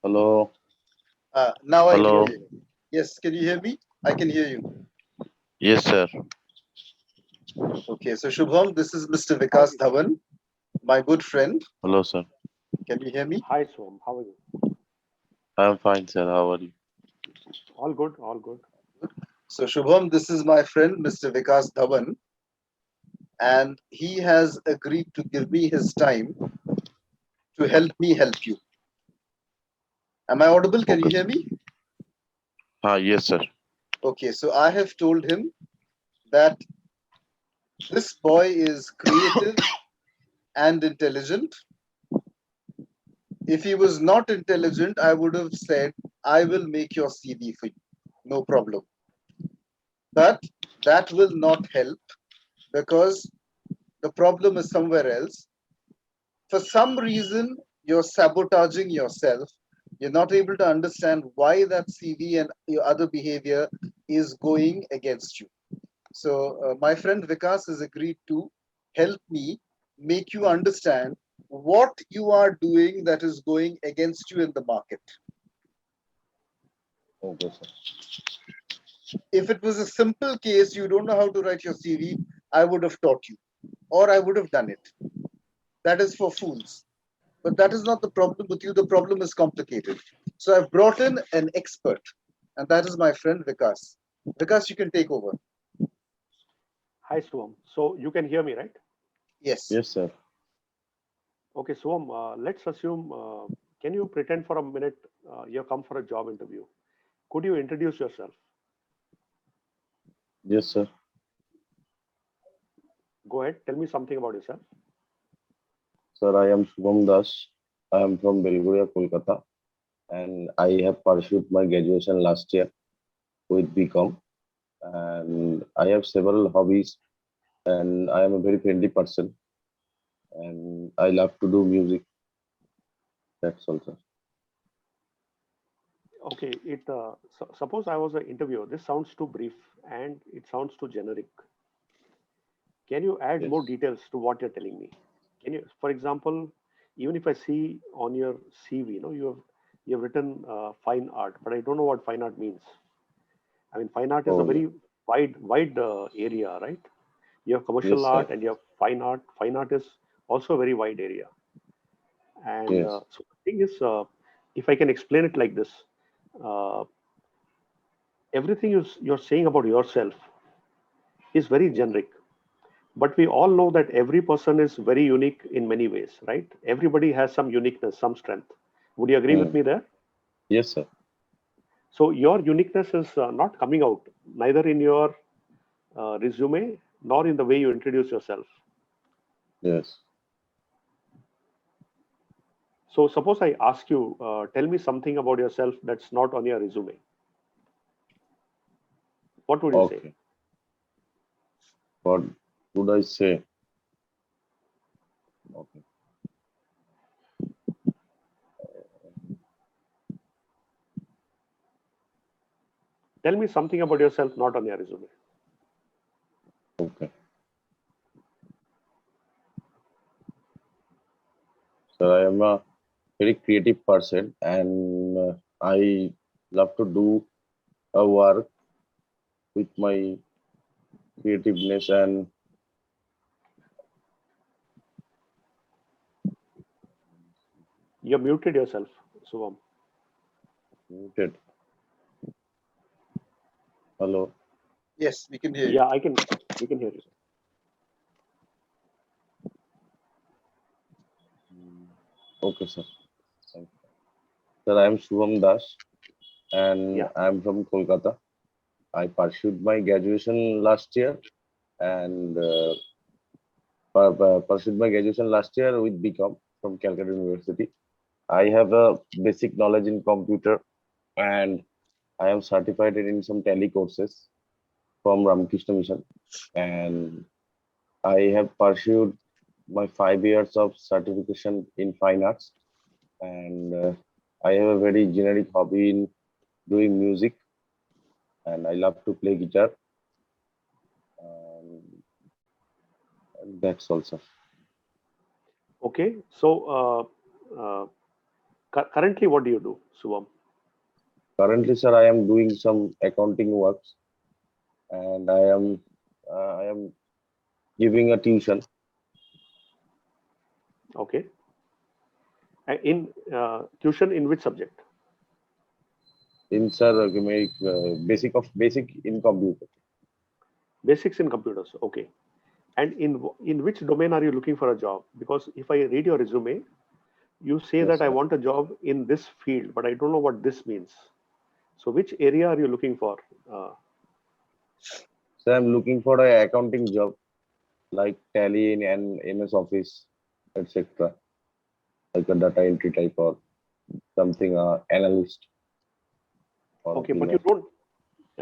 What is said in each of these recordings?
Hello, Now I hear hello. you. Yes, can you hear me? I can hear you. Yes, sir. Okay, so Shubham, this is Mr. Hi, Vikas Dhawan, my good friend. Hello, sir. Can you hear me? hi, Swam. How are you? I'm fine, sir. How are you? All good, all good. So Shubham, this is my friend, Mr. Vikas Dhawan, and he has agreed to give me his time to help me help you. Am I audible? Can you Okay, hear sir. me? Yes, sir. Okay, so I have told him that this boy is creative and intelligent. If he was not intelligent, I would have said, I will make your CV for you. No problem. But that will not help because the problem is somewhere else. For some reason, you're sabotaging yourself. You're not able to understand why that CV and your other behavior is going against you. So, my friend Vikas has agreed to help me make you understand what you are doing that is going against you in the market. Okay, sir. If it was a simple case, you don't know how to write your CV, I would have taught you or I would have done it. That is for fools. But that is not the problem with you. The problem is complicated. So I've brought in an expert, and that is my friend Vikas. Vikas, you can take over. Hi, Swam. So you can hear me, right? Yes. Yes, sir. Okay, Swam, let's assume, can you pretend for a minute you come for a job interview? Could you introduce yourself? Yes, sir. Go ahead, tell me something about yourself. Sir, I am Shubham Das. I am from Belguria, Kolkata, and I have pursued my graduation last year with BCom. And I have several hobbies, and I am a very friendly person, and I love to do music. That's all, sir. Okay, suppose I was an interviewer. This sounds too brief and it sounds too generic. Can you add more Yes. details to what you're telling me? Can you, for example, even if I see on your CV, you have written fine art, but I don't know what fine art means. I mean, fine art is a Oh, yeah. very wide area, right? You have commercial Yes, sir. art and you have fine art. Fine art is also a very wide area. And Yes. so the thing is, if I can explain it like this, uh, everything you're saying about yourself is very generic. But we all know that every person is very unique in many ways, right? Everybody has some uniqueness, some strength. Would you agree with Hmm. me there? Yes, sir. So your uniqueness is not coming out neither in your resume nor in the way you introduce yourself. Yes. So suppose I ask you, tell me something about yourself that's not on your resume. What would you say? Okay. What would I say? Okay. Tell me something about yourself not on your resume. Okay. So I am a very creative person, and I love to do a work with my creativeness and You're muted yourself, Subham. muted. Hello. Yes, we can hear you. Yeah, we can hear you. Mm, okay, sir. Thank you. Sir, I am Shubham Das, and Yeah. I am from Kolkata. I pursued my graduation last year, and pursued my graduation last year with BCom from Calcutta University. I have a basic knowledge in computer, and I am certified in some tally courses from Ramakrishna Mission, and I have pursued my 5 years of certification in fine arts, and I have a very generic hobby in doing music, and I love to play guitar, and that's also. Okay. So Currently, what do you do, Subham? Currently, sir, I am doing some accounting works, and I am giving a tuition. Okay. In tuition in which subject? In, sir, basic in computer. Basics in computers. Okay. And in which domain are you looking for a job? Because if I read your resume, you say Yes, that I sir. want a job in this field, but I don't know what this means. So which area are you looking for? Uh, So I'm looking for a accounting job like Tally and MS Office, etc. Like a data entry type or something, analyst or a okay, but cleaner.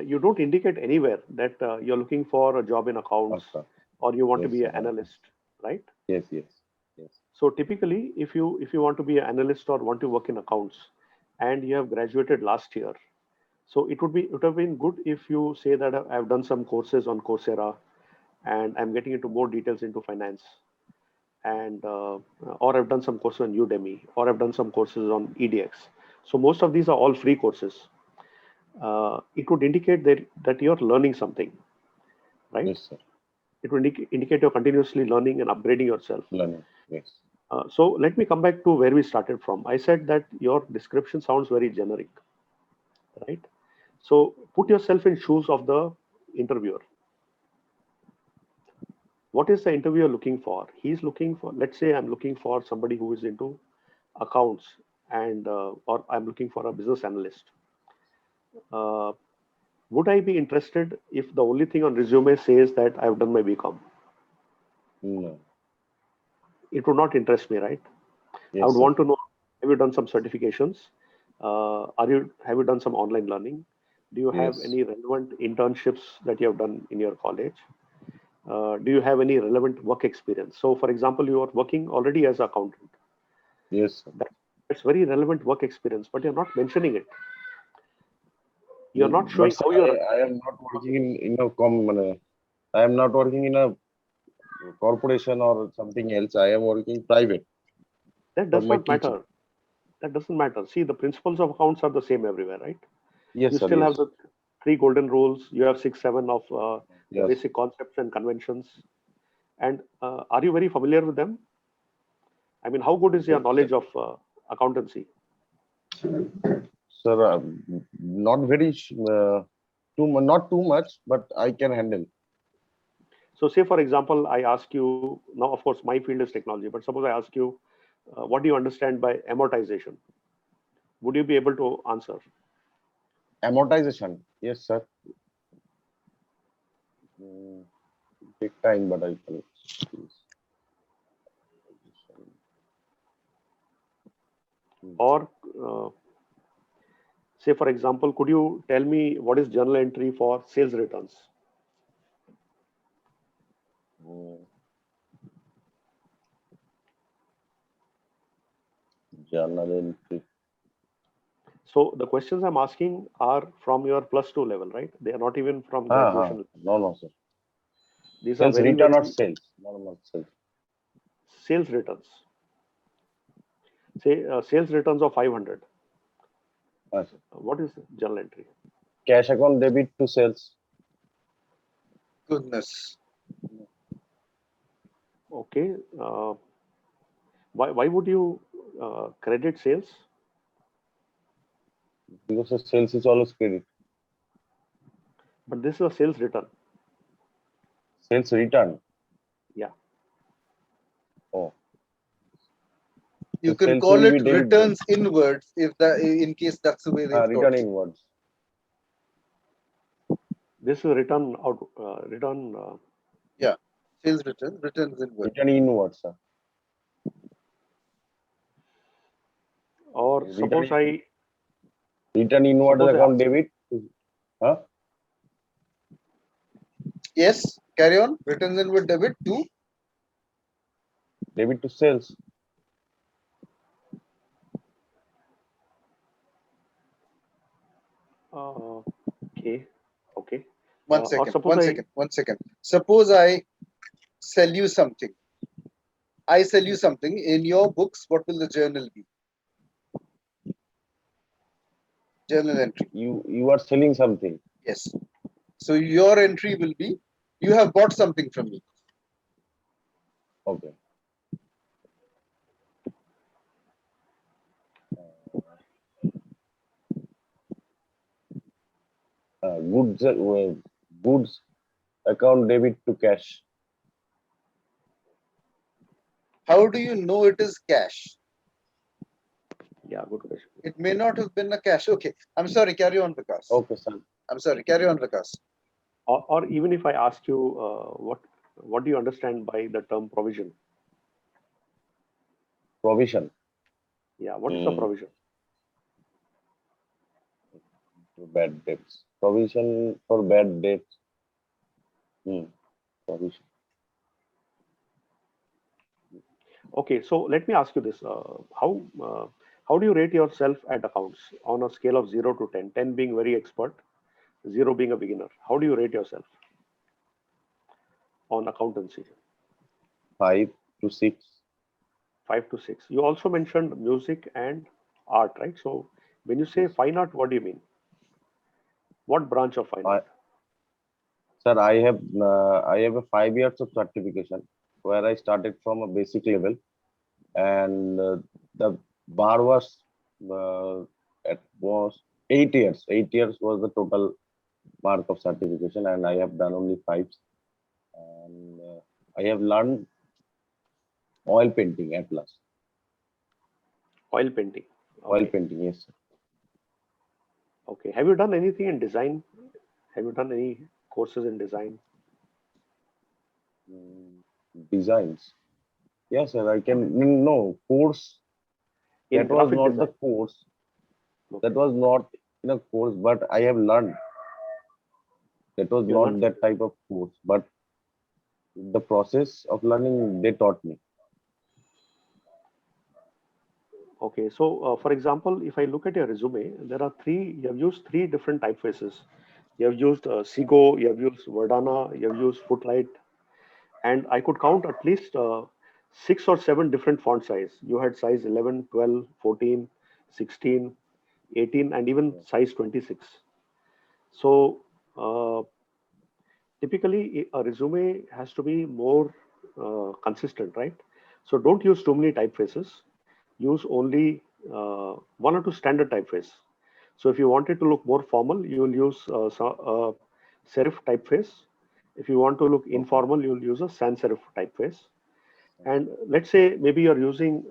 you don't indicate anywhere that you're looking for a job in accounts Okay. or you want to Yes, be sir. an analyst, right? Yes, yes, yes. So typically, if you want to be an analyst or want to work in accounts, and you have graduated last year, so it would have been good if you say that I've done some courses on Coursera, and I'm getting into more details into finance, and or I've done some courses on Udemy, or I've done some courses on EDX. So most of these are all free courses. It would indicate that you're learning something, right? Yes, sir. It would indicate you're continuously learning and upgrading yourself. Learning. Yes. So let me come back to where we started from. I said that your description sounds very generic, right? So put yourself in shoes of the interviewer. What is the interviewer looking for? He's looking for, let's say I'm looking for somebody who is into accounts, and or I'm looking for a business analyst. Uh, would I be interested if the only thing on resume says that I've done my BCom? No. It would not interest me, right? I would Yes, sir. want to know, have you done some certifications? Have you done some online learning? Do you have Yes. any relevant internships that you have done in your college? Do you have any relevant work experience? So, for example, you are working already as an accountant. Yes, sir. That's very relevant work experience, but you're not mentioning it. You're not But showing sir, how you're I am not working in a I am not working in a corporation or something else. I am working private that for does my not teaching. matter. That doesn't matter. See, the principles of accounts are the same everywhere, right? Yes, You sir. still have Yes. the three golden rules. You have six, seven of the Yes. basic concepts and conventions. And are you very familiar with them? I mean, how good is your Yes, sir. knowledge of accountancy? Sir, not very, not too much, but I can handle. So, say for example, I ask you now. Of course, my field is technology, but suppose I ask you, what do you understand by amortization? Would you be able to answer? Amortization. Yes, sir. Mm, Take time, but I can. Or say for example, could you tell me what is journal entry for sales returns? Mm, Journal entry. So the questions I'm asking are from your plus two level, right? They are not even from graduation. No, no, sir. These are Sales very, return or very sales? Normal sales. sales returns. Say sales returns of 500. Sir. What is journal entry? Cash account debit to sales. Goodness. Okay. Why would you credit sales? Because the sales is always credit. But this is a sales return. Sales return. Yeah. Oh, You the can sales call will it be debit then. returns inwards if that in case that's the way they've taught Return you. inwards. This is return out return. Yeah. Sales returns inwards. Return inwards, sir. Or suppose I Return inwards suppose I account ask you. debit. Huh? Yes, carry on. Returns inward debit to Debit to sales. Okay. Okay. one Or second, suppose one I second, one second. Suppose I sell you something. I sell you something. In your books, what will the journal be? Journal entry. You are selling something. Yes. So your entry will be, you have bought something from me. Okay. Goods account debit to cash. How do you know it is cash? Yeah, good question. It may not have been a cash. Okay. I'm sorry. Carry on, Vikas. Okay, sir. I'm sorry. Carry on, Vikas. Or even if I ask you, what do you understand by the term provision? Provision. Yeah, what is the Mm, provision? bad debts. Provision for bad debts. Provision. Okay, so let me ask you this: how do you rate yourself at accounts on a scale of 0 to 10? 10 being very expert, 0 being a beginner. How do you rate yourself on accountancy? 5 to 6. 5 to 6. You also mentioned music and art, right? So when you say Yes. fine art, what do you mean? What branch of fine I, art? sir, I have a 5 years of certification where I started from a basic level, and the bar uh, was 8 years. 8 years was the total mark of certification, and I have done only 5. And I have learned oil painting at last. Oil painting. Oil Okay. painting, yes, sir. Okay. Have you done anything in design? Have you done any courses in design? Mm, Designs. Yes, sir. I Have can. you, No course. in That was graphic not the design? course. That Okay. was not in a course, but I have learned. That was You learned not from that type of course, but the process of learning they taught me. Okay, so for example, if I look at your resume, there are three, you have used three different typefaces. You have used Sego, you have used Verdana, you have used Footlight, and I could count at least 6 or 7 different font size. You had size 11, 12, 14, 16, 18, and even Yeah. size 26. So uh, typically, a resume has to be more consistent, right? So don't use too many typefaces. Use only 1 or 2 standard typeface. So if you want it to look more formal, you will use serif typeface. If you want to look Okay. informal, you will use a sans serif typeface. Thank And let's say maybe you're using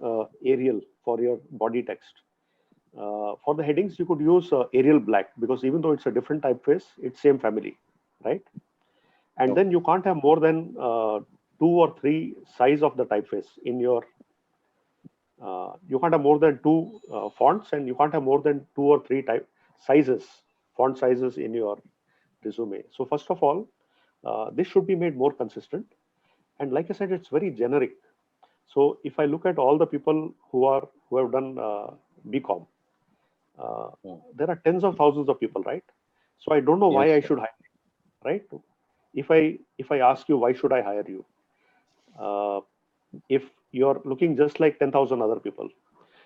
Arial for your body text. For the headings, you could use Arial Black because even though it's a different typeface, it's same family, right? And Okay. then you can't have more than 2 or 3 size of the typeface in your you can't have more than 2 fonts, and you can't have more than 2 or 3 type sizes, font sizes in your resume. So first of all, this should be made more consistent. And like I said, it's very generic. So if I look at all the people who have done BCom, uh, Hmm. there are tens of thousands of people, right? So I don't know why Yes, I sir. should hire, right? If I ask you why should I hire you, uh, if you're looking just like 10,000 other people,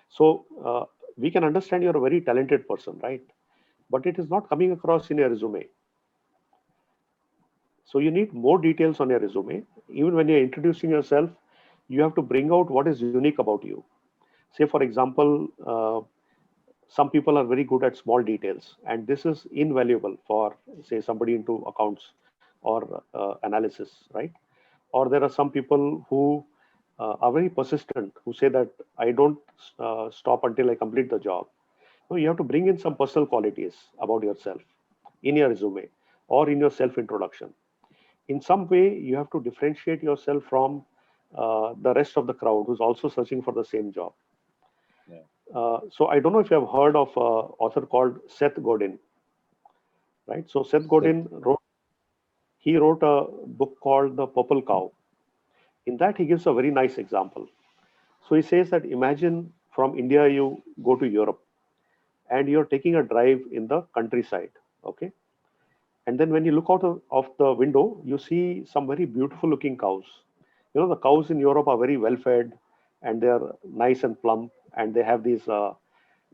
so we can understand you're a very talented person, right? But it is not coming across in your resume. So you need more details on your resume. Even when you're introducing yourself, you have to bring out what is unique about you. Say, for example, some people are very good at small details, and this is invaluable for, say, somebody into accounts or analysis, right? Or there are some people who are very persistent, who say that I don't stop until I complete the job. No, you have to bring in some personal qualities about yourself in your resume or in your self introduction. In some way, you have to differentiate yourself from the rest of the crowd who's also searching for the same job. Yeah. So I don't know if you have heard of an author called Seth Godin, right? So Seth Set. Godin wrote a book called The Purple Cow. In that, he gives a very nice example. So he says that imagine from India you go to Europe and you're taking a drive in the countryside, okay? And then when you look out of the window, you see some very beautiful looking cows. You know, the cows in Europe are very well fed and they're nice and plump, and they have these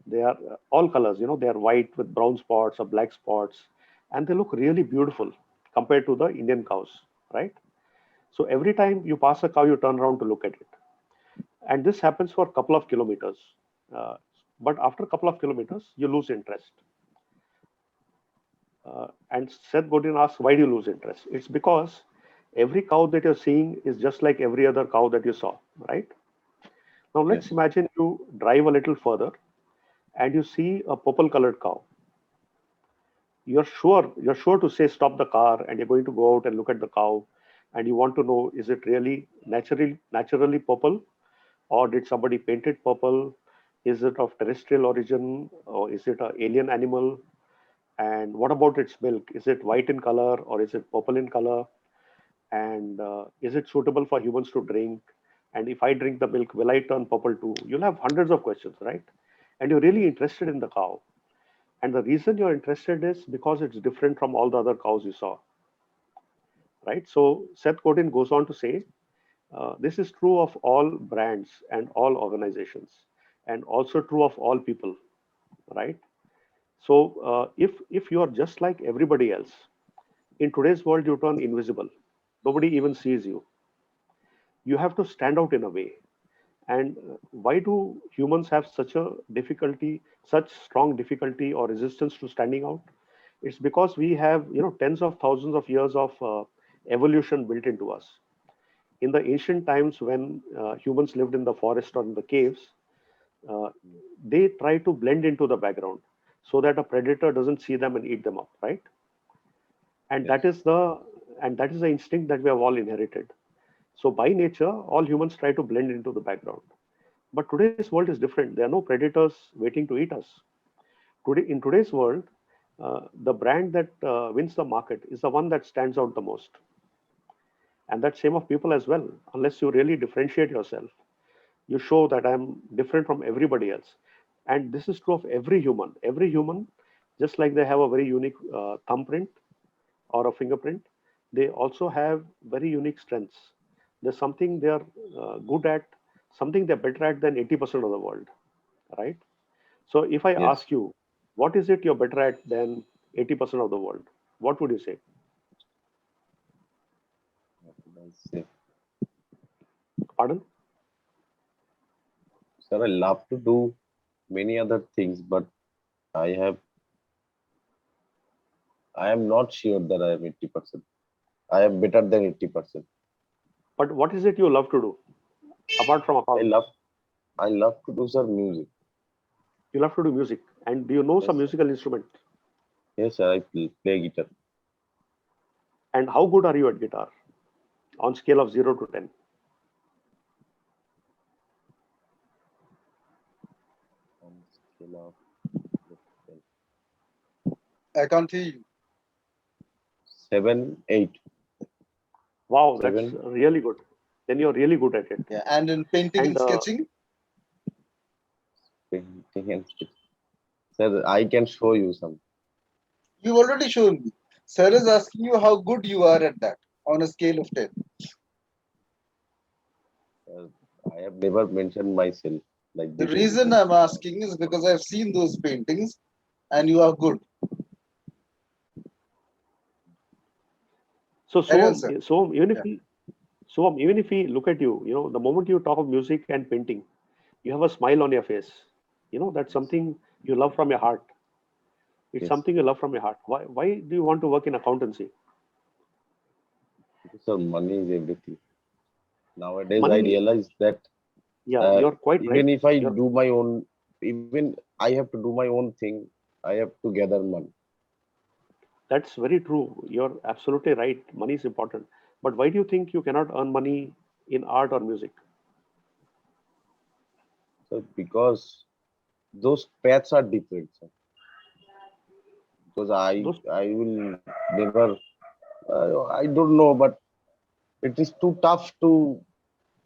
They are all colors, they are white with brown spots or black spots, and they look really beautiful compared to the Indian cows, right? So every time you pass a cow, you turn around to look at it. And this happens for a couple of kilometers. Uh, but after a couple of kilometers, you lose interest. And Seth Godin asks, why do you lose interest? It's because every cow that you're seeing is just like every other cow that you saw, right? Now let's Yes. imagine you drive a little further and you see a purple colored cow. You're sure to say stop the car, and you're going to go out and look at the cow, and you want to know, is it really naturally purple, or did somebody paint it purple? Is it of terrestrial origin, or is it an alien animal? And what about its milk? Is it white in color or is it purple in color? And is it suitable for humans to drink? And if I drink the milk, will I turn purple too? You'll have hundreds of questions, right? And you're really interested in the cow. And the reason you're interested is because it's different from all the other cows you saw, right? So Seth Godin goes on to say, this is true of all brands and all organizations, and also true of all people, right? So if you are just like everybody else, in today's world, you turn invisible. Nobody even sees you. You have to stand out in a way. And why do humans have such strong difficulty or resistance to standing out? It's because we have, tens of thousands of years of evolution built into us. In the ancient times, when humans lived in the forest or in the caves, uh, they try to blend into the background so that a predator doesn't see them and eat them up, right? And Yes. that is the instinct that we have all inherited. So by nature, all humans try to blend into the background. But today's world is different. There are no predators waiting to eat us. In today's world, the brand that wins the market is the one that stands out the most. And that's same of people as well. Unless you really differentiate yourself, you show that I'm different from everybody else. And this is true of every human. Every human, just like they have a very unique thumbprint or a fingerprint, they also have very unique strengths. There's something they are good at, something they're better at than 80% of the world, right? So if I Yes. ask you, what is it you're better at than 80% of the world? What would you say? What would I say? Pardon? Sir, I love to do many other things, but I have I am not sure that I am 80%. I am better than 80%. But what is it you love to do apart from I accounts? love I love to do, sir, music. You love to do music. And do you know Yes, some sir. musical instrument? Yes, sir. I play guitar. And how good are you at guitar on scale of 0 to 10? On scale of I can't hear you. 7, 8, Wow, that's 7. really good. Then you're really good at it. Yeah, and in painting And and sketching, Painting and sketching. Sir, I can show you some. you've already shown me. Sir is asking you how good you are at that on a scale of 10. Sir, I have never mentioned myself like The this in reason this. I'm asking is because I've seen those paintings and you are good. so, Carry on, so, sir. so even if Yeah. we, so even if we look at you, the moment you talk of music and painting, you have a smile on your face. That's Yes, something you love from your heart. It's yes. something you love from your heart. Why do you want to work in accountancy? Because, sir, money is everything. Nowadays, I Money, realize that yeah, uh, you're quite right. even if I You're do my own, even I have to do my own thing, I have to gather money. That's very true. You're absolutely right. Money is important. But why do you think you cannot earn money in art or music? So because those paths are different, sir. Because Those I will never, I don't know, but it is too tough to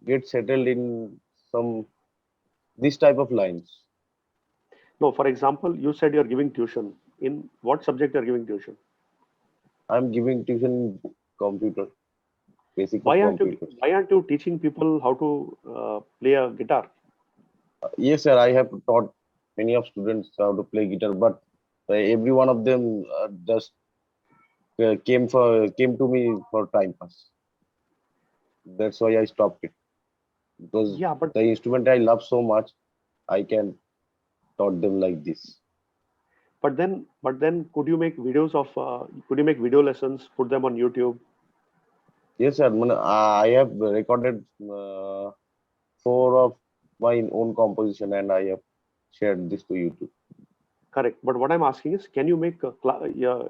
get settled in some this type of lines. No, for example, you said you're giving tuition. In what subject you're giving tuition? I'm giving tuition in computer, basic of Why aren't you computers. why aren't you teaching people how to play a guitar? Yes, sir, I have taught many of students how to play guitar, but every one of them just came to me for time pass. That's why I stopped it, because Yeah, but the instrument I love so much, I can taught them like this. but then could you make videos of could you make video lessons, put them on YouTube? Yes, sir. I have recorded four of my own composition, and I have shared this to YouTube. Correct. But what I'm asking is, can you make yeah,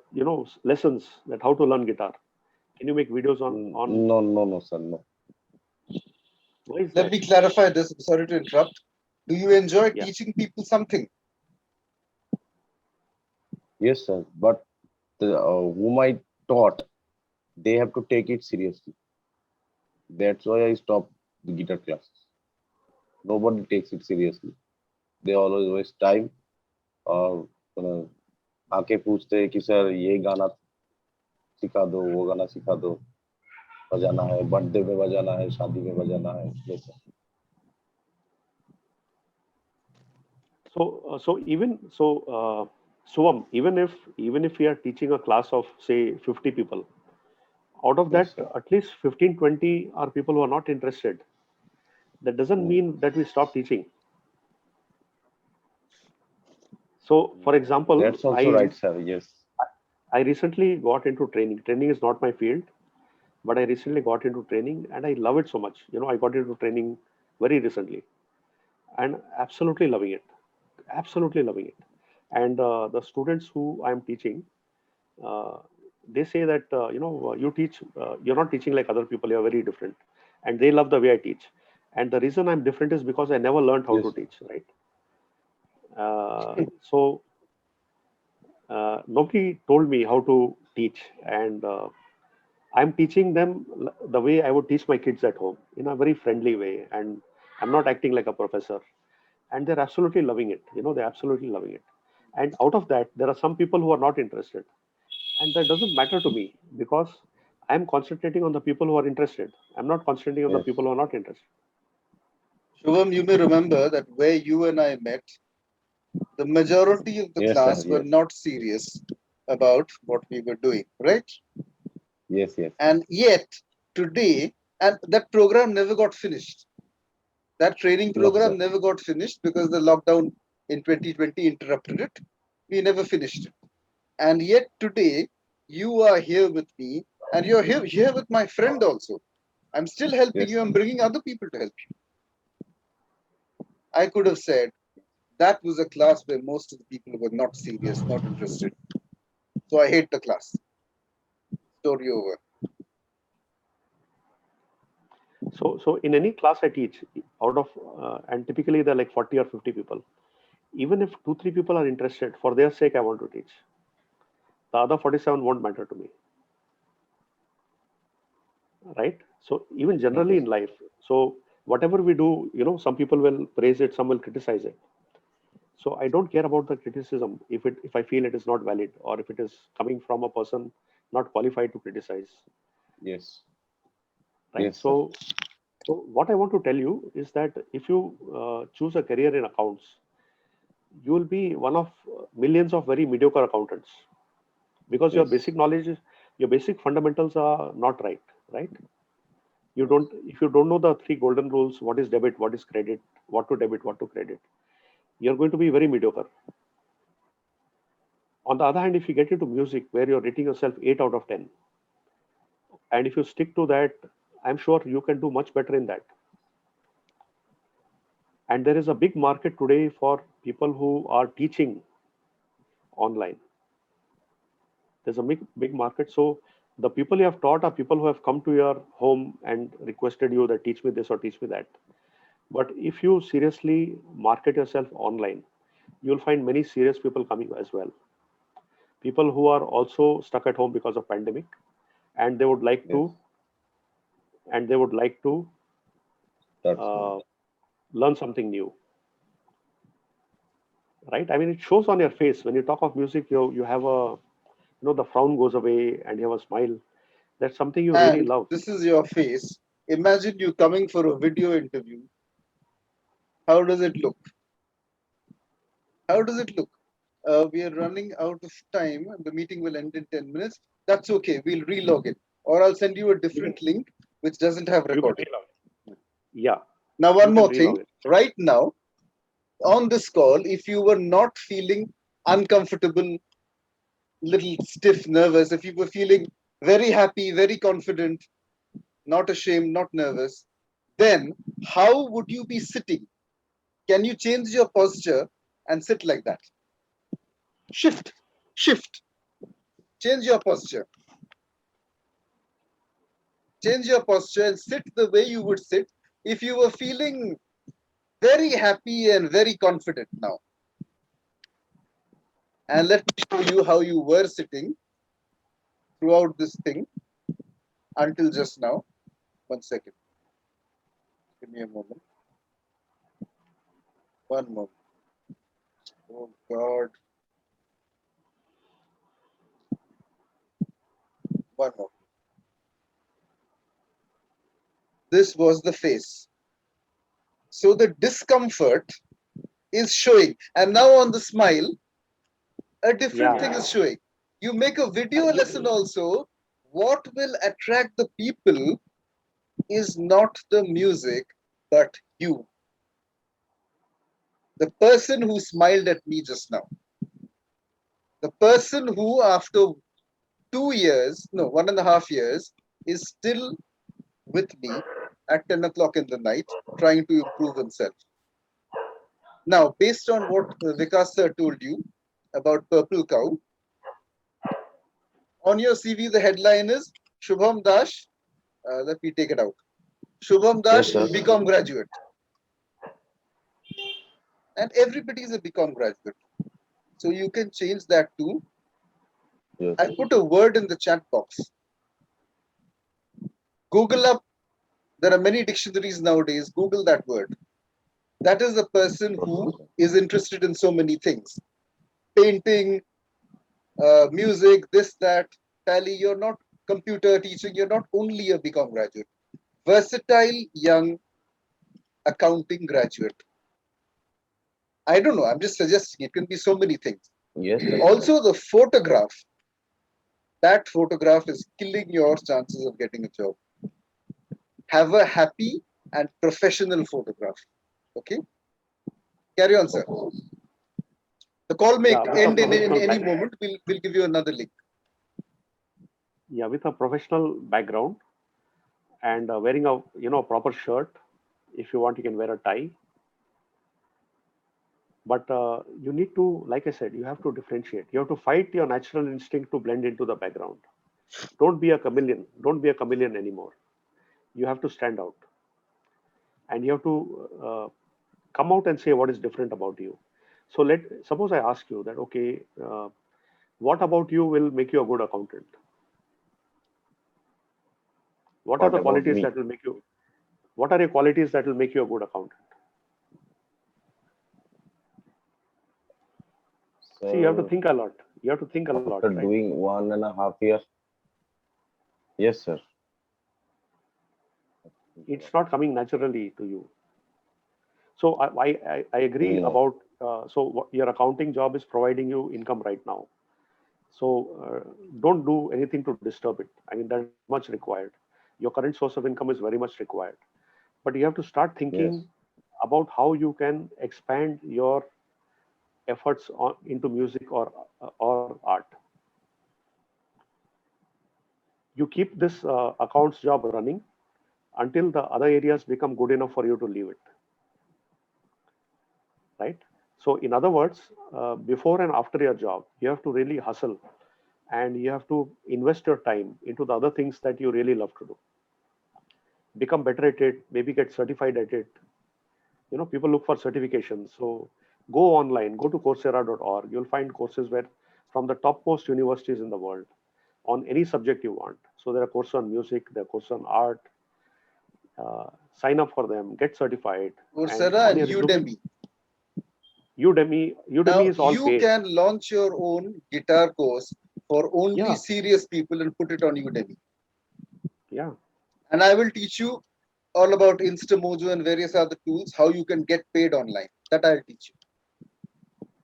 lessons that how to learn guitar? Can you make videos on No, no, no, sir. No. why is Let that? me clarify this. Sorry to interrupt. Do you enjoy Yeah. teaching people something? Yes, sir. But whom I taught, they have to take it seriously. That's why I stopped the guitar classes. Nobody takes it seriously. They always waste time, और आके पूछते हैं कि sir ये गाना सिखा दो, वो गाना सिखा दो, बजाना है, बर्थडे में बजाना है, शादी में बजाना है, जैसे. So Suvam, even if we are teaching a class of say 50 people, out of Yes, that sir. at least 15, 20 are people who are not interested. That doesn't mean that we stop teaching. So, for example, That's also right, sir. Yes. I recently got into training. Training is not my field, but I recently got into training and I love it so much. I got into training very recently and absolutely loving it. Absolutely loving it. And the students who I'm teaching, uh, they say that, you teach, you're not teaching like other people, you're very different. And they love the way I teach. And the reason I'm different is because I never learned how to Yes. teach, right? So nobody told me how to teach. And I'm teaching them the way I would teach my kids at home in a very friendly way. And I'm not acting like a professor. And they're absolutely loving it. They're absolutely loving it. And out of that, there are some people who are not interested. And that doesn't matter to me because I'm concentrating on the people who are interested. I'm not concentrating on the Yes. people who are not interested. Shubham, you may remember that where you and I met, the majority of the Yes, sir. class were Yes. not serious about what we were doing, right? Yes. Yes. And yet, today, and that program never got finished. That training No, sir. program never got finished because the lockdown in 2020 interrupted it. We never finished it. And yet, today, you are here with me, and you're here with my friend also. I'm still helping Yes, you, sir. I'm bringing other people to help you. I could have said that was a class where most of the people were not serious, not interested. So I hate the class. Story over. So in any class I teach, out of and typically they're like 40 or 50 people. Even if 2, 3 people are interested, for their sake, I want to teach. The other 47 won't matter to me, right? So even generally Okay, in sir. life, so whatever we do, some people will praise it, some will criticize it. So I don't care about the criticism if I feel it is not valid or if it is coming from a person not qualified to criticize, Yes. right? Yes, sir. So what I want to tell you is that if you choose a career in accounts, you will be one of millions of very mediocre accountants because your Yes. basic knowledge, your basic fundamentals are not right, right? You don't, if you don't know the three golden rules, what is debit, what is credit, what to debit, what to credit, you're going to be very mediocre. On the other hand, if you get into music where you're rating yourself 8 out of 10, and if you stick to that, I'm sure you can do much better in that. And there is a big market today for people who are teaching online. There's a big market. So the people you have taught are people who have come to your home and requested you that teach me this or teach me that. But if you seriously market yourself online, you'll find many serious people coming as well. People who are also stuck at home because of pandemic, and they would like Yes. to, and they would like to That's right. uh, learn something new, right? I mean, it shows on your face when you talk of music. You have a, the frown goes away and you have a smile. That's something you really And love. this is your face. Imagine you coming for a video interview. How does it look? How does it look? We are running out of time. The meeting will end in 10 minutes. That's okay. We'll relog it. Or I'll send you a different link which doesn't have You can recording. relog it. Yeah, Now, you one can more thing. relog it. Right now, on this call, if you were not feeling uncomfortable, little stiff, nervous, if you were feeling very happy, very confident, not ashamed, not nervous, then how would you be sitting? Can you change your posture and sit like that? Shift, shift, change your posture. Change your posture and sit the way you would sit if you were feeling very happy and very confident now. And let me show you how you were sitting throughout this thing until just now. 1 second. Give me a moment. One moment. Oh God. One more. This was the face. So the discomfort is showing. And now on the smile, a different thing is showing. You make a video lesson also. What will attract the people is not the music, but you. The person who smiled at me just now. The person who, after 2 years, no, 1.5 years, is still with me at 10 o'clock in the night trying to improve himself. Now, based on what Vikas sir told you about Purple Cow, on your CV, the headline is Shubham Dash. Let me take it out. Shubham Dash, Yes, sir. BCom graduate. And everybody is a BCom graduate. So you can change that too. Yes. I put a word in the chat box. Google up. There are many dictionaries nowadays. Google that word. That is a person who is interested in so many things. Painting, music, this, that, tally. You're not computer teaching. You're not only a BCom graduate. Versatile young accounting graduate. I don't know. I'm just suggesting it can be so many things. Yes, sir. Also, the photograph. That photograph is killing your chances of getting a job. Have a happy and professional photograph. Okay? Carry on, sir. The call may end in any moment. We'll give you another link. Yeah, with a professional background and wearing a proper shirt. If you want, you can wear a tie. But you need to, like I said, you have to differentiate. You have to fight your natural instinct to blend into the background. Don't be a chameleon. Don't be a chameleon anymore. You have to stand out, and you have to come out and say what is different about you. So suppose I ask you that, okay, what about you will make you a good accountant? What are What the about qualities me? that will make you? What are your qualities that will make you a good accountant? See, you have to So think a lot. You have to think a lot, after right? doing 1.5 years, yes, sir. It's not coming naturally to you. So I agree No. about. Your accounting job is providing you income right now. So don't do anything to disturb it. I mean, that's much required. Your current source of income is very much required. But you have to start Yes. thinking about how you can expand your efforts into music or art. You keep this accounts job running until the other areas become good enough for you to leave it, right? So in other words, before and after your job, you have to really hustle and you have to invest your time into the other things that you really love to do. Become better at it, maybe get certified at it. People look for certifications. So go online, go to coursera.org. You'll find courses where from the topmost universities in the world on any subject you want. So there are courses on music, there are courses on art. Sign up for them, get certified. Coursera On and your resume, Udemy. Udemy Now is all you paid. can launch your own guitar course for only Yeah, serious people and put it on Udemy. yeah. And I will teach you all about Instamojo and various other tools, how you can get paid online. That I'll teach you.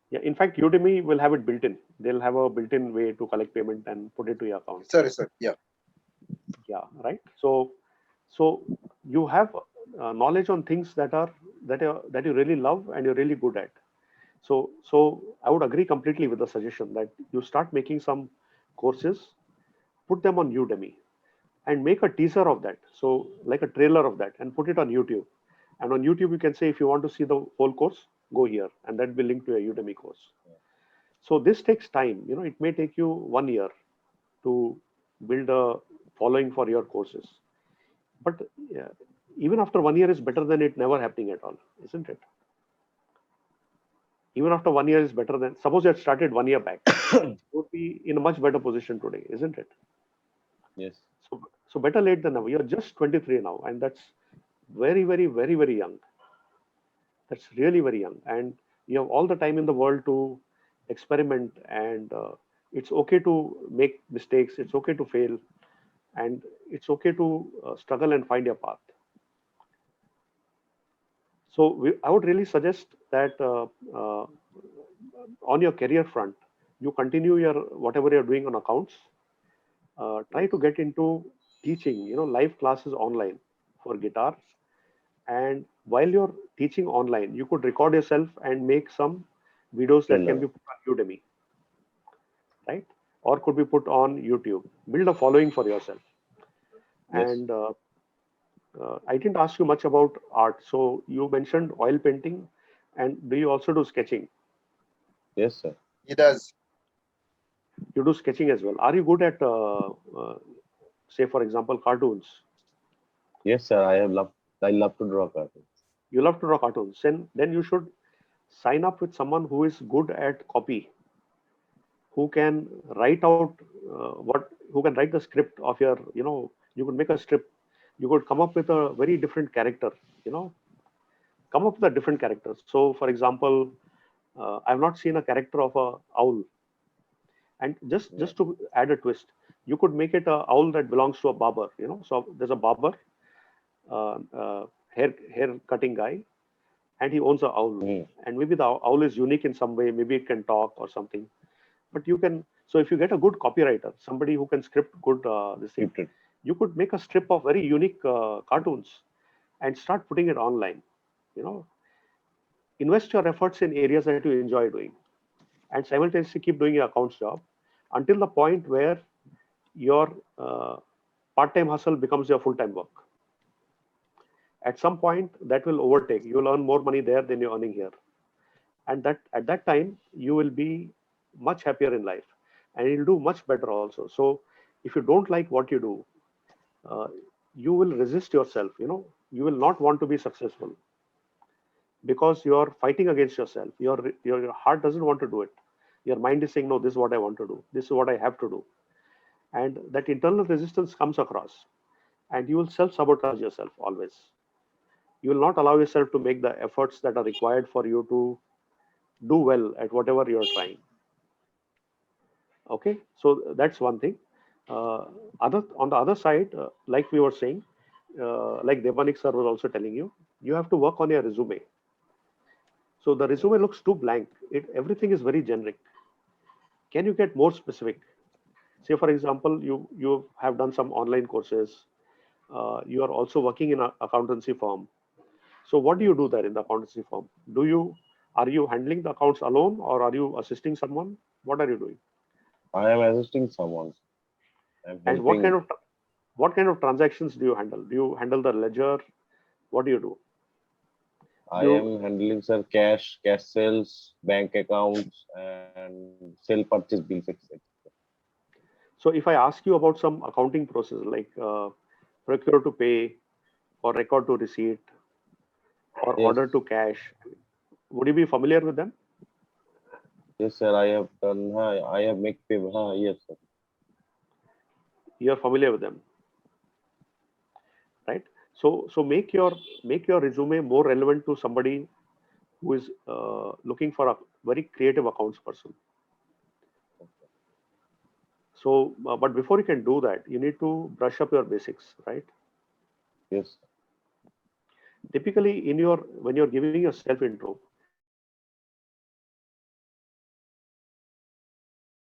Yeah, in fact, Udemy will have it built in. They'll have a built-in way to collect payment and put it to your account. Sorry. Yeah. Yeah, right. So you have knowledge on things that you really love and you're really good at. So I would agree completely with the suggestion that you start making some courses, put them on Udemy, and make a teaser of that. So like a trailer of that, and put it on YouTube. And on YouTube, you can say if you want to see the whole course, go here, and that will link to a Udemy course. So this takes time. It may take you 1 year to build a following for your courses. But yeah, even after 1 year is better than it never happening at all, isn't it? Even after 1 year is better than, suppose you had started 1 year back, you would be in a much better position today, isn't it? Yes. So better late than never. You're just 23 now, and that's very, very, very, very young. That's really very young, and you have all the time in the world to experiment. And it's okay to make mistakes. It's okay to fail, and it's okay to struggle and find your path. So I would really suggest that on your career front, you continue your whatever you're doing on accounts. Try Yes. to get into teaching, live classes online for guitar. And while you're teaching online, you could record yourself and make some videos that can Trailer. be put on Udemy, right? Or could be put on YouTube. Build a following for yourself. Yes. And I didn't ask you much about art. So you mentioned oil painting, and do you also do sketching? Yes, sir. He does. You do sketching as well. Are you good at, say, for example, cartoons? Yes, sir. I love to draw cartoons. You love to draw cartoons. Then you should sign up with someone who is good at copy, who can write out who can write the script of your, you could make a script. You could come up with a very different character, you know, come up with a different character. So, for example, I've not seen a character of a owl, and Yeah. just to add a twist, you could make it a owl that belongs to a barber. So there's a barber, hair cutting guy, and he owns a owl, Hmm. and maybe the owl is unique in some way. Maybe it can talk or something. But you can, so if you get a good copywriter, somebody who can script good this thing, Scripted. you could make a strip of very unique cartoons and start putting it online. You know, invest your efforts in areas that you enjoy doing, and simultaneously keep doing your accounts job until the point where your part-time hustle becomes your full-time work. At some point, that will overtake. You will earn more money there than you're earning here, and that at that time you will be much happier in life, and you'll do much better also. So if you don't like what you do, uh, you will resist yourself. You will not want to be successful because you're fighting against yourself. Your heart doesn't want to do it. Your mind is saying, no, this is what I want to do, this is what I have to do. And that internal resistance comes across, and you will self-sabotage yourself always. You will not allow yourself to make the efforts that are required for you to do well at whatever you're trying. Okay, so that's one thing. uh, other On the other side, like we were saying, like Devanik sir was also telling you, you have to work on your resume. So the resume looks too blank. Everything is very generic. Can you get more specific? Say for example, you have done some online courses. You are also working in an accountancy firm. So what do you do there in the accountancy firm? Are you handling the accounts alone, or are you assisting someone? What are you doing? I am assisting someone. I'm And helping. what kind of transactions do you handle? Do you handle the ledger? What do you do? I Do am handling, sir, cash sales, bank accounts, and sell purchase bills, etc. So if I ask you about some accounting process like procure to pay, or record to receipt, or Yes. order to cash, would you be familiar with them? Yes, sir. I have done. I have make payment. Yes, sir. You're familiar with them, right? So make your resume more relevant to somebody who is looking for a very creative accounts person. So, but before you can do that, you need to brush up your basics, right? Yes. Typically, when you're giving your self intro,